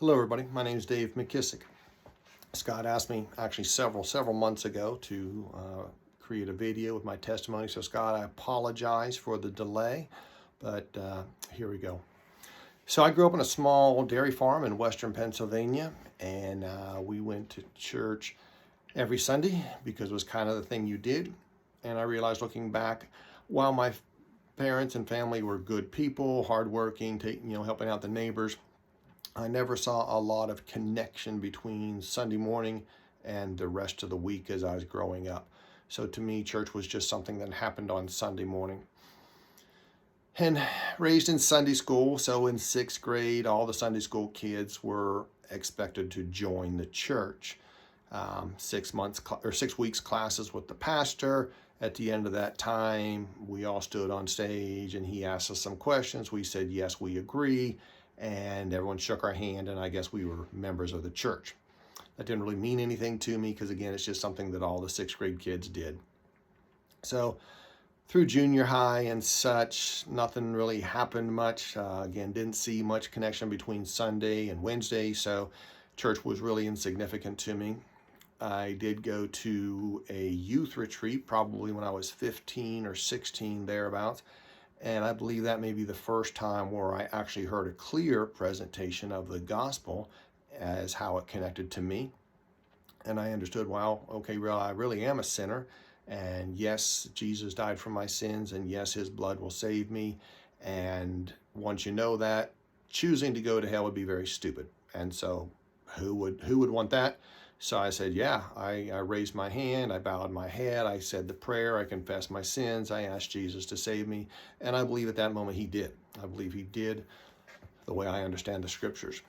Hello everybody, my name is Dave McKissick. Scott asked me actually several months ago to create a video with my testimony. So Scott, I apologize for the delay, but here we go. So I grew up on a small dairy farm in western Pennsylvania, and we went to church every Sunday because it was kind of the thing you did. And I realized looking back, while my parents and family were good people, hardworking, helping out the neighbors, I never saw a lot of connection between Sunday morning and the rest of the week as I was growing up. So to me, church was just something that happened on Sunday morning. And raised in Sunday school, so in sixth grade, all the Sunday school kids were expected to join the church. 6 weeks classes with the pastor. At the end of that time, we all stood on stage and he asked us some questions. We said, yes, we agree. And everyone shook our hand, and I guess we were members of the church. That didn't really mean anything to me because, again, it's just something that all the sixth grade kids did. So through junior high and such, nothing really happened much. Again, didn't see much connection between Sunday and Wednesday, so church was really insignificant to me. I did go to a youth retreat probably when I was 15 or 16, thereabouts. And I believe that may be the first time where I actually heard a clear presentation of the gospel as how it connected to me. And I understood, wow, okay, I really am a sinner. And yes, Jesus died for my sins. And yes, his blood will save me. And once you know that, choosing to go to hell would be very stupid. And so who would want that? So I said, yeah, I raised my hand, I bowed my head, I said the prayer, I confessed my sins, I asked Jesus to save me, and I believe at that moment he did. I believe he did the way I understand the scriptures.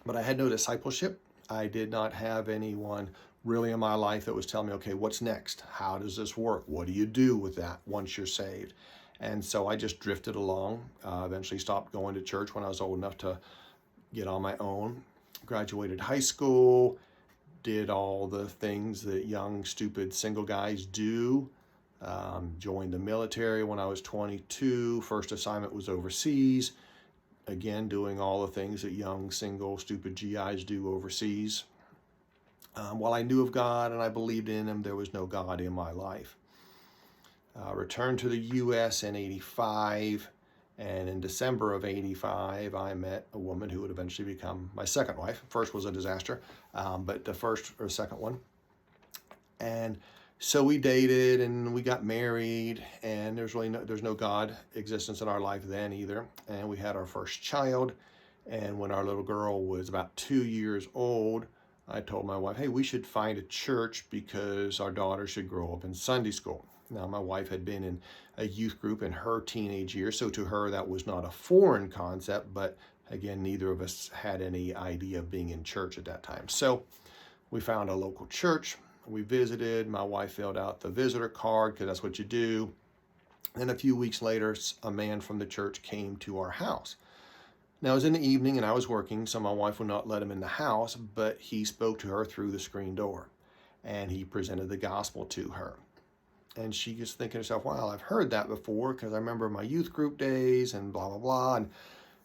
But I had no discipleship. I did not have anyone really in my life that was telling me, okay, what's next? How does this work? What do you do with that once you're saved? And so I just drifted along, eventually stopped going to church when I was old enough to get on my own, graduated high school, did all the things that young, stupid, single guys do. Joined the military when I was 22. First assignment was overseas. Again, doing all the things that young, single, stupid GIs do overseas. While I knew of God and I believed in him, there was no God in my life. Returned to the U.S. in 85. And in December of 85, I met a woman who would eventually become my second wife. First was a disaster, but the first or second one. And so we dated and we got married, and there's no God existence in our life then either. And we had our first child. And when our little girl was about 2 years old, I told my wife, hey, we should find a church because our daughter should grow up in Sunday school. Now, my wife had been in a youth group in her teenage years, so to her that was not a foreign concept, but again, neither of us had any idea of being in church at that time. So we found a local church. We visited. My wife filled out the visitor card because that's what you do. And a few weeks later, a man from the church came to our house. Now, it was in the evening and I was working, so my wife would not let him in the house, but he spoke to her through the screen door and he presented the gospel to her. And she was thinking to herself, wow, I've heard that before because I remember my youth group days and blah, blah, blah. And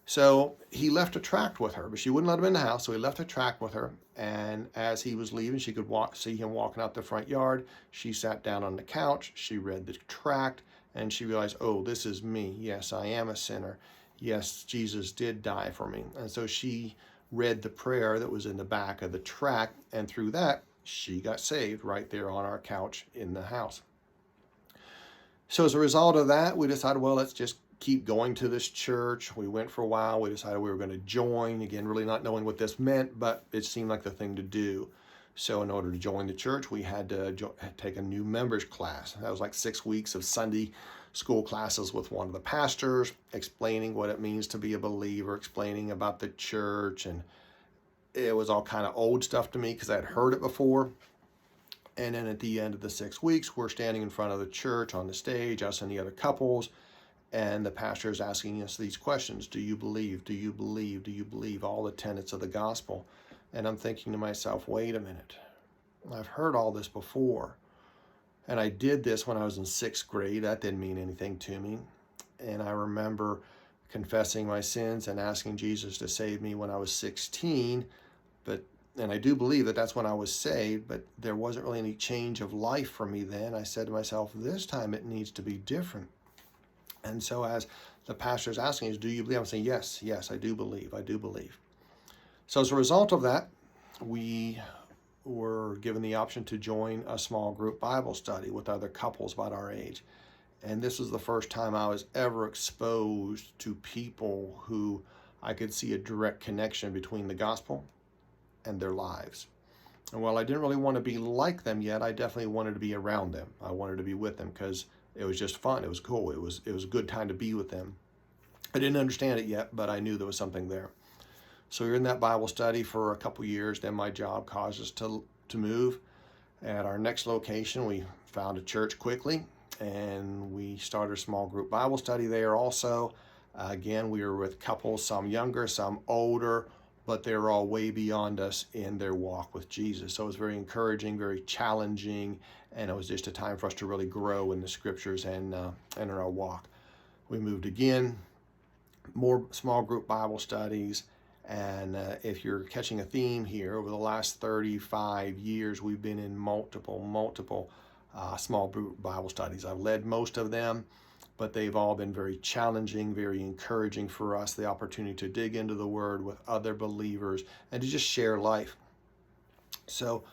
so he left a tract with her, but she wouldn't let him in the house. So he left a tract with her. And as he was leaving, she could see him walking out the front yard. She sat down on the couch. She read the tract and she realized, oh, this is me. Yes, I am a sinner. Yes, Jesus did die for me. And so she read the prayer that was in the back of the tract. And through that, she got saved right there on our couch in the house. So as a result of that, we decided, well, let's just keep going to this church. We went for a while. We decided we were going to join, again, really not knowing what this meant, but it seemed like the thing to do. So in order to join the church, we had to take a new members class. That was like 6 weeks of Sunday school classes with one of the pastors, explaining what it means to be a believer, explaining about the church. And it was all kind of old stuff to me because I had heard it before. And then at the end of the 6 weeks, we're standing in front of the church on the stage, us and the other couples, and the pastor is asking us these questions. Do you believe? Do you believe? Do you believe? All the tenets of the gospel. And I'm thinking to myself, wait a minute. I've heard all this before. And I did this when I was in 6th grade. That didn't mean anything to me. And I remember confessing my sins and asking Jesus to save me when I was 16. And I do believe that that's when I was saved, but there wasn't really any change of life for me then. I said to myself, this time it needs to be different. And so as the pastor is asking us, do you believe? I'm saying, yes, I do believe. I do believe. So as a result of that, we were given the option to join a small group Bible study with other couples about our age. And this was the first time I was ever exposed to people who I could see a direct connection between the gospel and their lives. And while I didn't really want to be like them yet, I definitely wanted to be around them. I wanted to be with them because it was just fun. It was cool. It was a good time to be with them. I didn't understand it yet, but I knew there was something there. So we were in that Bible study for a couple years. Then my job caused us to move. At our next location, we found a church quickly, and we started a small group Bible study there also. Again, we were with couples, some younger, some older, but they were all way beyond us in their walk with Jesus. So it was very encouraging, very challenging, and it was just a time for us to really grow in the scriptures and in our walk. We moved again, more small group Bible studies, and if you're catching a theme here, over the last 35 years, we've been in multiple small group Bible studies. I've led most of them, but they've all been very challenging, very encouraging for us, the opportunity to dig into the Word with other believers and to just share life. So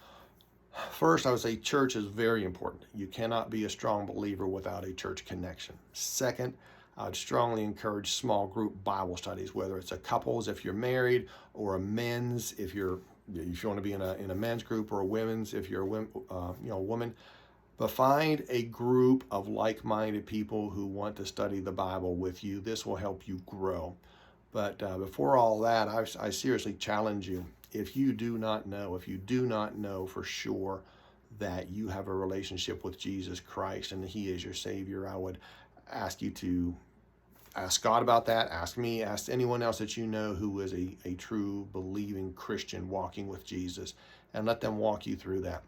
first, I would say church is very important. You cannot be a strong believer without a church connection. Second, I would strongly encourage small group Bible studies, whether it's a couples if you're married, or a men's if you want to be in a men's group, or a women's if you're a woman. But find a group of like-minded people who want to study the Bible with you. This will help you grow. But before all that, I seriously challenge you. If you do not know for sure that you have a relationship with Jesus Christ and that He is your Savior, I would ask you to ask God about that. Ask me, ask anyone else that you know who is a true believing Christian walking with Jesus, and let them walk you through that.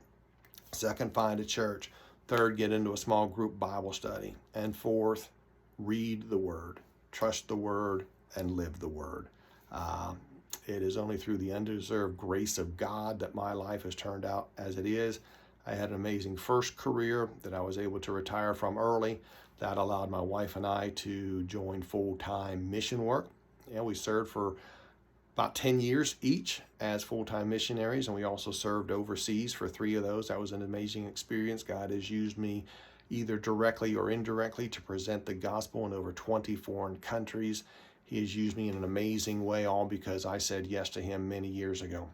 Second, find a church. Third, get into a small group Bible study. And fourth, read the Word. Trust the Word and live the Word. It is only through the undeserved grace of God that my life has turned out as it is. I had an amazing first career that I was able to retire from early. That allowed my wife and I to join full-time mission work. We served for about 10 years each as full-time missionaries, and we also served overseas for 3 of those. That was an amazing experience. God has used me either directly or indirectly to present the gospel in over 20 foreign countries. He has used me in an amazing way, all because I said yes to Him many years ago.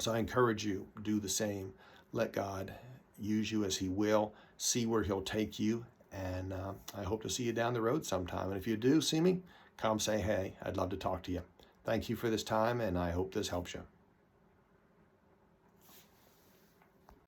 So I encourage you, do the same. Let God use you as He will. See where He'll take you, and I hope to see you down the road sometime. And if you do see me, come say hey. I'd love to talk to you. Thank you for this time, and I hope this helps you.